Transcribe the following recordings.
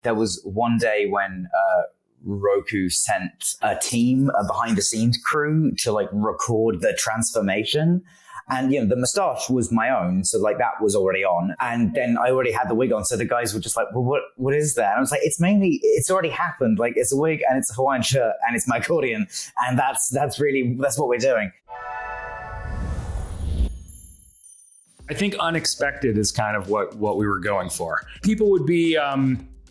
There was one day when Roku sent a team, a behind the scenes crew, to like record the transformation. And, the moustache was my own. So like that was already on. And then I already had the wig on. So the guys were just like, well, what is that? And I was like, it's already happened. Like it's a wig and it's a Hawaiian shirt and it's my accordion. And that's what we're doing. I think unexpected is kind of what we were going for. People would be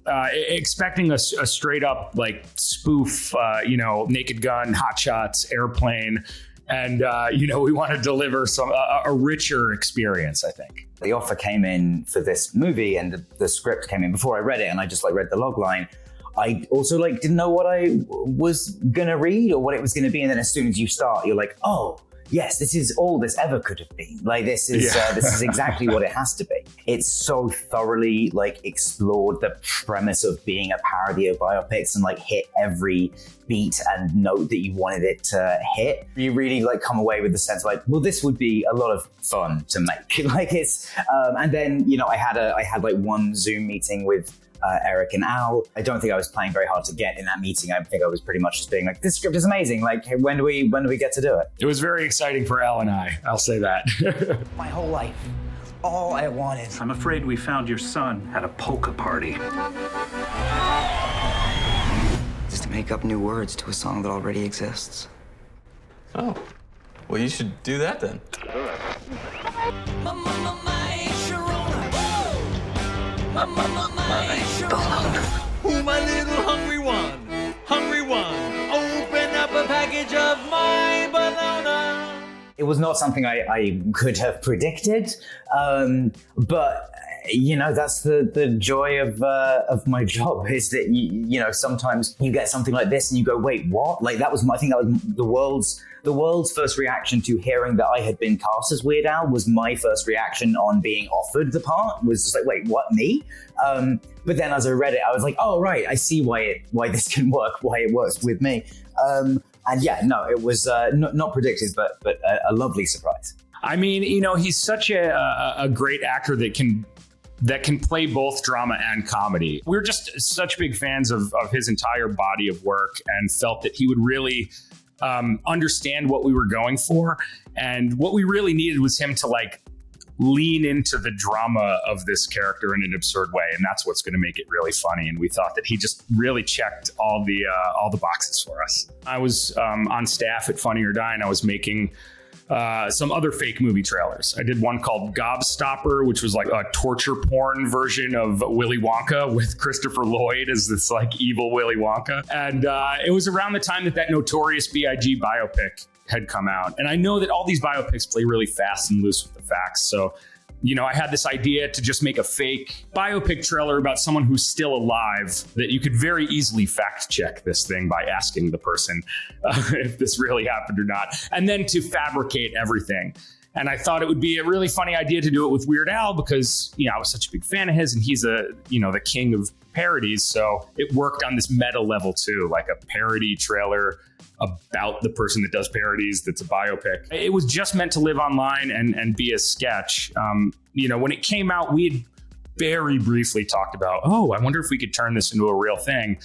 expecting a straight up like spoof, Naked Gun, Hot Shots, Airplane. And, we want to deliver a richer experience, I think. The offer came in for this movie and the script came in before I read it. And I just like read the log line. I also like didn't know what I was going to read or what it was going to be. And then as soon as you start, you're like, oh, yes, this is all this ever could have been. Like this is exactly what it has to be. It's so thoroughly like explored the premise of being a parody of biopics and like hit every beat and note that you wanted it to hit. You really like come away with the sense like, well, this would be a lot of fun to make. Like it's, and then I had like one Zoom meeting with Eric and Al. I don't think I was playing very hard to get in that meeting. I think I was pretty much just being like, this script is amazing. Like, when do we get to do it? It was very exciting for Al and I'll say that. My whole life, all I wanted. I'm afraid we found your son at a polka party. Just to make up new words to a song that already exists. Oh, well, you should do that then. Who my little hungry one? Open up a package of my banana. It was not something I could have predicted, but that's the joy of my job is that sometimes you get something like this and you go, wait, what? Like I think that was the world's first reaction to hearing that I had been cast as Weird Al was my first reaction on being offered the part, was just like, wait, what, me? But then as I read it, I was like, oh, right, I see why this can work, why it works with me. And yeah, no, it was not predicted, but a lovely surprise. I mean, he's such a great actor that can play both drama and comedy. We're just such big fans of his entire body of work and felt that he would really understand what we were going for. And what we really needed was him to like lean into the drama of this character in an absurd way. And that's what's going to make it really funny. And we thought that he just really checked all the boxes for us. I was on staff at Funny or Die, and I was making some other fake movie trailers. I did one called Gobstopper, which was like a torture porn version of Willy Wonka with Christopher Lloyd as this like evil Willy Wonka. And it was around the time that Notorious B.I.G. biopic had come out. And I know that all these biopics play really fast and loose with the facts. So, I had this idea to just make a fake biopic trailer about someone who's still alive that you could very easily fact check this thing by asking the person if this really happened or not, and then to fabricate everything. And I thought it would be a really funny idea to do it with Weird Al because, I was such a big fan of his and he's the king of parodies. So it worked on this meta level too, like a parody trailer about the person that does parodies that's a biopic. It was just meant to live online and be a sketch. When it came out, we had very briefly talked about, I wonder if we could turn this into a real thing.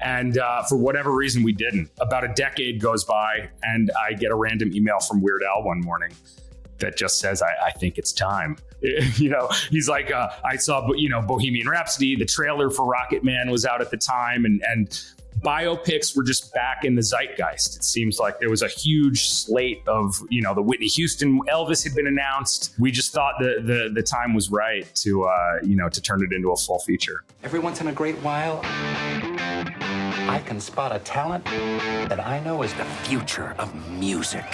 And for whatever reason, we didn't. About a decade goes by and I get a random email from Weird Al one morning that just says, I think it's time. He's like, I saw, Bohemian Rhapsody, the trailer for Rocket Man was out at the time, and biopics were just back in the zeitgeist. It seems like there was a huge slate of, the Whitney Houston, Elvis had been announced. We just thought the time was right to turn it into a full feature. Every once in a great while, I can spot a talent that I know is the future of music.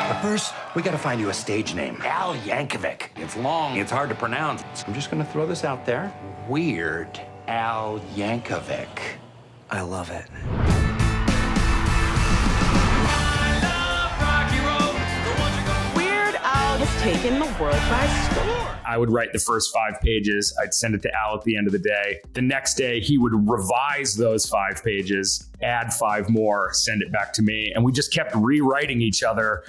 But first, we gotta find you a stage name. Al Yankovic. It's long, it's hard to pronounce. So I'm just gonna throw this out there. Weird Al Yankovic. I love it. Weird Al has taken the world by storm. I would write the first 5 pages. I'd send it to Al at the end of the day. The next day, he would revise those 5 pages, add 5 more, send it back to me. And we just kept rewriting each other.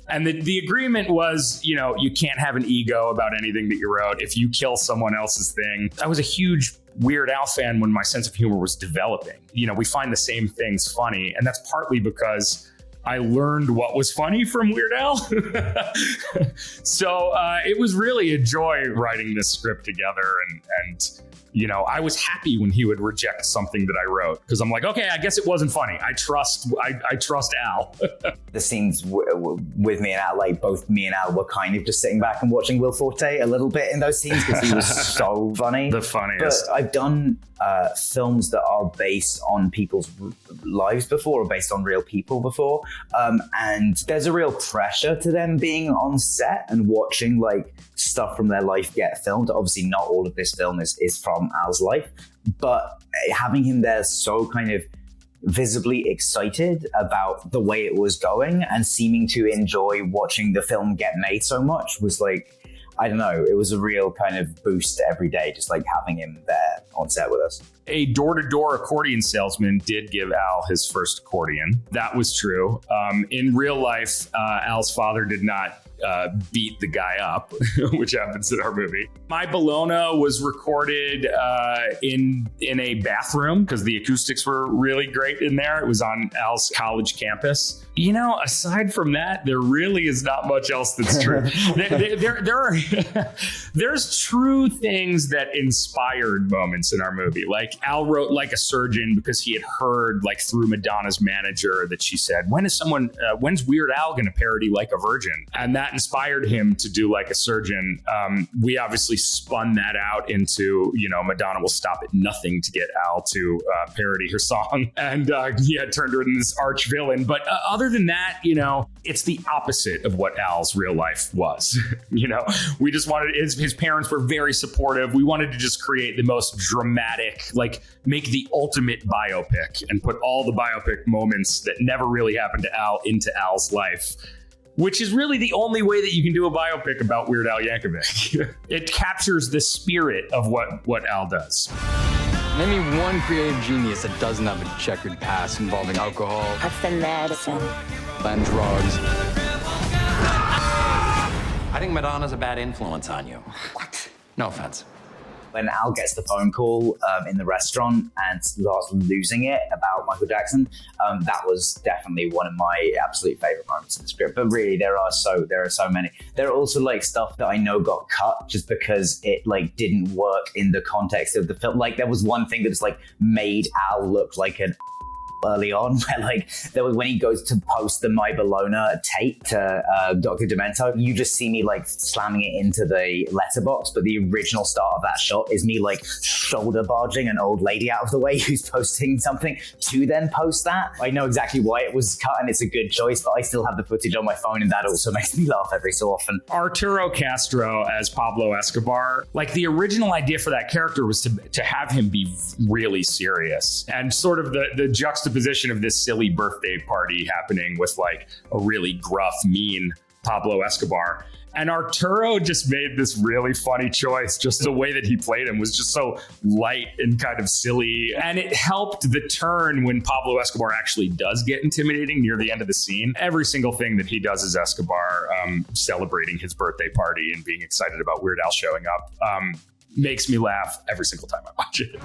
And the agreement was, you can't have an ego about anything that you wrote. If you kill someone else's thing, I was a huge Weird Al fan when my sense of humor was developing. You know, we find the same things funny, and that's partly because I learned what was funny from Weird Al. So it was really a joy writing this script together, and you know, I was happy when he would reject something that I wrote, because I'm like, okay, I guess it wasn't funny. I trust Al. The scenes with me and Al, like both me and Al were kind of just sitting back and watching Will Forte a little bit in those scenes because he was so funny. The funniest. But I've done films that are based on people's lives before, or based on real people before, and there's a real pressure to them being on set and watching like stuff from their life get filmed. Obviously, not all of this film is from Al's life, but having him there so kind of visibly excited about the way it was going and seeming to enjoy watching the film get made so much was like, I don't know, it was a real kind of boost every day, just like having him there on set with us. A door-to-door accordion salesman did give Al his first accordion. That was true. In real life, Al's father did not beat the guy up, which happens in our movie. My Bologna was recorded in a bathroom because the acoustics were really great in there. It was on Al's college campus. You know, aside from that, there really is not much else that's true. There's true things that inspired moments in our movie. Like Al wrote Like a Surgeon because he had heard, like through Madonna's manager, that she said, when's Weird Al going to parody Like a Virgin? And that inspired him to do Like a Surgeon. We obviously spun that out into, you know, Madonna will stop at nothing to get Al to parody her song. And turned her into this arch villain. But other than that, you know, it's the opposite of what Al's real life was. You know, we just wanted, his parents were very supportive. We wanted to just create the most dramatic, like make the ultimate biopic and put all the biopic moments that never really happened to Al into Al's life, which is really the only way that you can do a biopic about Weird Al Yankovic. It captures the spirit of what Al does. Name me one creative genius that doesn't have a checkered past involving alcohol, That's the medicine. and drugs. I think Madonna's a bad influence on you. What? No offense. When Al gets the phone call in the restaurant and starts losing it about Michael Jackson, that was definitely one of my absolute favorite moments in the script. But really, there are so many. There are also like stuff that I know got cut just because it like didn't work in the context of the film. Like there was one thing that just like made Al look like an early on, where like there was when he goes to post the My Bologna tape to Dr. Demento, you just see me like slamming it into the letterbox, but the original start of that shot is me like shoulder barging an old lady out of the way who's posting something to then post that. I know exactly why it was cut and it's a good choice, but I still have the footage on my phone and that also makes me laugh every so often. Arturo Castro as Pablo Escobar, like the original idea for that character was to have him be really serious, and sort of the juxtaposition of this silly birthday party happening with like a really gruff, mean Pablo Escobar. And Arturo just made this really funny choice. Just the way that he played him was just so light and kind of silly. And it helped the turn when Pablo Escobar actually does get intimidating near the end of the scene. Every single thing that he does as Escobar, celebrating his birthday party and being excited about Weird Al showing up, makes me laugh every single time I watch it.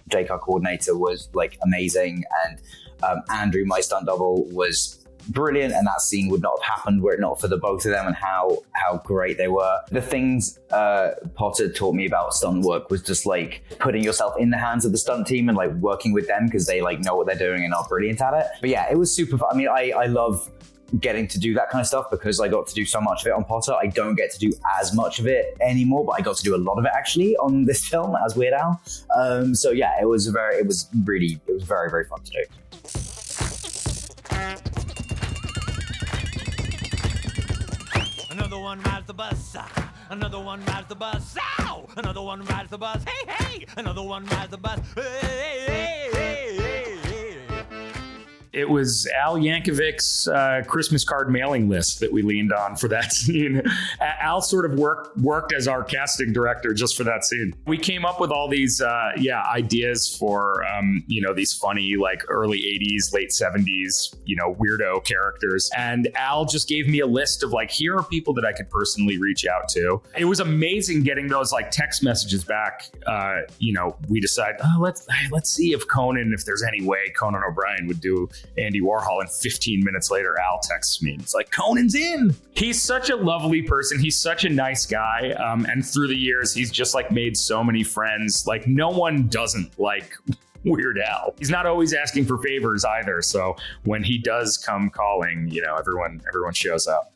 Jake, our coordinator, was like amazing, and Andrew, my stunt double, was brilliant, and that scene would not have happened were it not for the both of them and how great they were. The things Potter taught me about stunt work was just like putting yourself in the hands of the stunt team and like working with them because they like know what they're doing and are brilliant at it. But yeah, it was super fun. I mean, I love getting to do that kind of stuff because I got to do so much of it on Potter. I don't get to do as much of it anymore, but I got to do a lot of it actually on this film as Weird Al. So yeah, it was very, very fun to do. Another one rides the bus. Another one rides the bus. Ow! Another one rides the bus. Hey, hey! Another one rides the bus. Hey, hey, hey, hey, hey. It was Al Yankovic's Christmas card mailing list that we leaned on for that scene. Al sort of worked as our casting director just for that scene. We came up with all these ideas for these funny like early 80s, late 70s, weirdo characters. And Al just gave me a list of like, here are people that I could personally reach out to. It was amazing getting those like text messages back. We decided, let's see if there's any way Conan O'Brien would do Andy Warhol. And 15 minutes later, Al texts me and it's like, Conan's in. He's such a lovely person. He's such a nice guy. And through the years, he's just like made so many friends. Like no one doesn't like Weird Al. He's not always asking for favors either. So when he does come calling, everyone shows up.